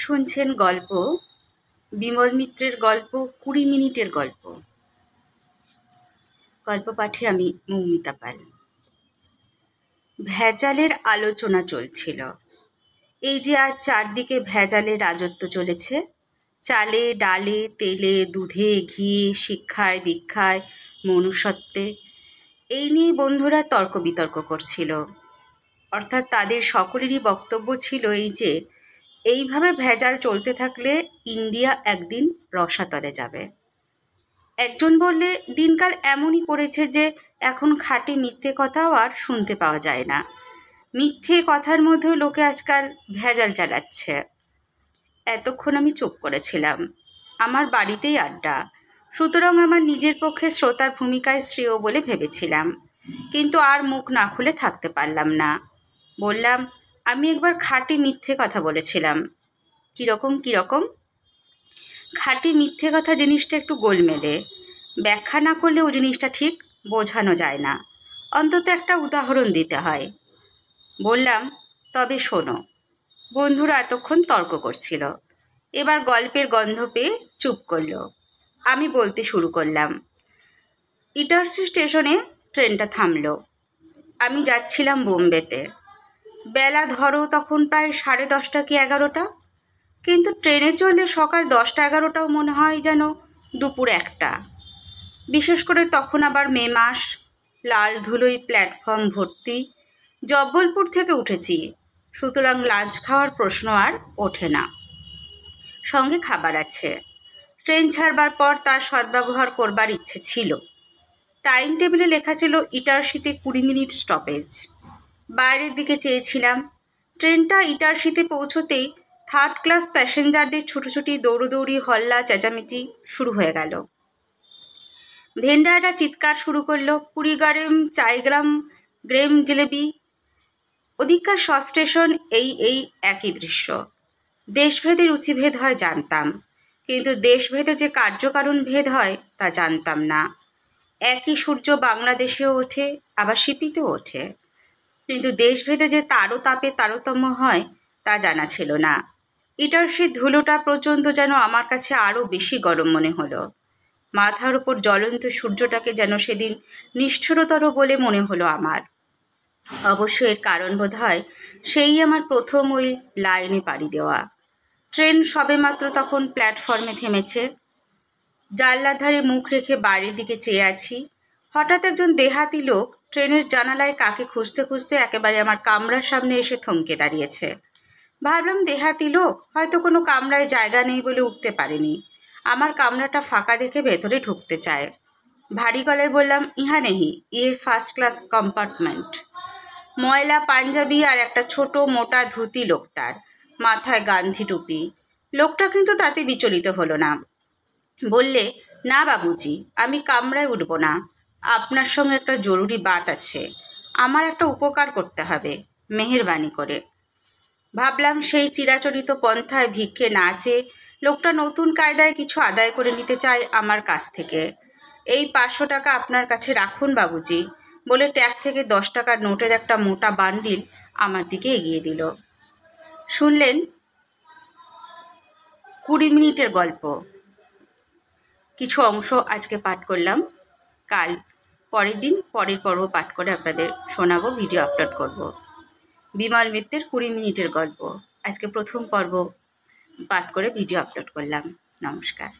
শুনছেন গল্প, বিমল মিত্রের গল্প ২০ মিনিটের গল্প। গল্প পাঠে আমি মৌমিতা পাল। ভেজালের আলোচনা চলছিল। এই যে আজ চারদিকে ভেজালের রাজত্ব চলেছে, চালে ডালে তেলে দুধে ঘিয়ে শিক্ষায় দীক্ষায় মনুষ্যত্বে, এই নিয়ে বন্ধুরা তর্ক বিতর্ক করছিল। অর্থাৎ তাদের সকলেরই বক্তব্য ছিল এই যে এইভাবে ভেজাল চলতে থাকলে ইন্ডিয়া একদিন রসাতলে যাবে। একজন বললে, দিনকাল এমনই পড়েছে যে এখন খাঁটি মিথ্যে কথাও আর শুনতে পাওয়া যায় না। মিথ্যে কথার মধ্যেও লোকে আজকাল ভেজাল চালাচ্ছে। এতক্ষণ আমি চুপ করেছিলাম। আমার বাড়িতেই আড্ডা, সুতরাং আমার নিজের পক্ষে শ্রোতার ভূমিকায় শ্রেয় বলে ভেবেছিলাম। কিন্তু আর মুখ না খুলে থাকতে পারলাম না। বললাম, আমি একবার খাঁটি মিথ্যে কথা বলেছিলাম। কীরকম? খাঁটি মিথ্যে কথা জিনিসটা একটু গোলমেলে, ব্যাখ্যা না করলে ও জিনিসটা ঠিক বোঝানো যায় না। অন্তত একটা উদাহরণ দিতে হয়। বললাম, তবে শোনো। বন্ধুরা এতক্ষণ তর্ক করছিল, এবার গল্পের গন্ধ পেয়ে চুপ করল। আমি বলতে শুরু করলাম। ইটারসি স্টেশনে ট্রেনটা থামলো। আমি যাচ্ছিলাম বোম্বেতে। বেলা ধরো তখন প্রায় 10:30 কি 11টা, কিন্তু ট্রেনে চললে সকাল 10টা-11টাও মনে হয় যেন দুপুর 1টা। বিশেষ করে তখন আবার মে মাস, লাল ধুলোয় প্ল্যাটফর্ম ভর্তি। জব্বলপুর থেকে উঠেছি, সুতরাং লাঞ্চ খাওয়ার প্রশ্ন আর ওঠে না। সঙ্গে খাবার আছে। ট্রেন ছাড়বার পর তার সদ্ব্যবহার করবার ইচ্ছে ছিল। টাইম টেবিলে লেখা ছিল ইটারসিতে 20 মিনিট স্টপেজ। বাইরের দিকে চেয়েছিলাম। ট্রেনটা ইটারসিতে পৌঁছতেই 3rd ক্লাস প্যাসেঞ্জারদের ছুটোছুটি দৌড়োদৌড়ি হল্লা চেঁচামেচি শুরু হয়ে গেল। ভেন্ডাররা চিৎকার শুরু করলো, পুরি গরম, চাই গ্রেম জিলেবি। ওদিককার সব স্টেশন এই একই দৃশ্য। দেশভেদে রুচিভেদ হয় জানতাম, কিন্তু দেশভেদে যে কার্যকারণ ভেদ হয় তা জানতাম না। একই সূর্য বাংলাদেশেও ওঠে, আবার সিপিতেও ওঠে, কিন্তু দেশভেদে যে তাপে তারতম্য হয় তা জানা ছিল না। ইটারসির ধুলোটা পর্যন্ত যেন আমার কাছে আরও বেশি গরম মনে হলো। মাথার উপর জ্বলন্ত সূর্যটাকে যেন সেদিন নিষ্ঠুরতর বলে মনে হলো আমার। অবশ্য এর কারণ বোধ হয় সেই আমার প্রথম ওই লাইনে পাড়ি দেওয়া। ট্রেন সবেমাত্র তখন প্ল্যাটফর্মে থেমেছে। জানলার ধারে মুখ রেখে বাইরের দিকে চেয়ে আছি। হঠাৎ একজন দেহাতি লোক ট্রেনের জানালায় কাকে খুঁজতে খুঁজতে একেবারে আমার কামরার সামনে এসে থমকে দাঁড়িয়েছে। ভাবলাম দেহাতি লোক হয়তো কোনো কামরায় জায়গা নেই বলে উঠতে পারেনি। আমার কামরাটা ফাঁকা দেখে ভেতরে ঢুকতে চায়। ভারী গলায় বললাম, ইহা নেহি, ইয়ে 1st ক্লাস কম্পার্টমেন্ট। ময়লা পাঞ্জাবি আর একটা ছোট মোটা ধুতি লোকটার, মাথায় গান্ধী টুপি। লোকটা কিন্তু তাতে বিচলিত হলো না। বললে, না বাবুজি, আমি কামরায় উঠব না। আপনার সঙ্গে একটা জরুরি বাত আছে। আমার একটা উপকার করতে হবে, মেহেরবানি করে। ভাবলাম সেই চিরাচরিত পন্থায় ভিক্ষে না চেয়ে লোকটা নতুন কায়দায় কিছু আদায় করে নিতে চায় আমার কাছ থেকে। এই 500 টাকা আপনার কাছে রাখুন বাবুজি, বলে ট্যাগ থেকে 10 টাকার নোটের একটা মোটা বান্ডিল আমার দিকে এগিয়ে দিল। শুনলেন 20 মিনিটের গল্প। কিছু অংশ আজকে পাঠ করলাম। কাল পরের দিন পরের পর্ব পাঠ করে আপনাদের শোনাবো, ভিডিও আপলোড করব। বিমল মিত্রের 20 মিনিটের গল্প আজকে প্রথম পর্ব পাঠ করে ভিডিও আপলোড করলাম। নমস্কার।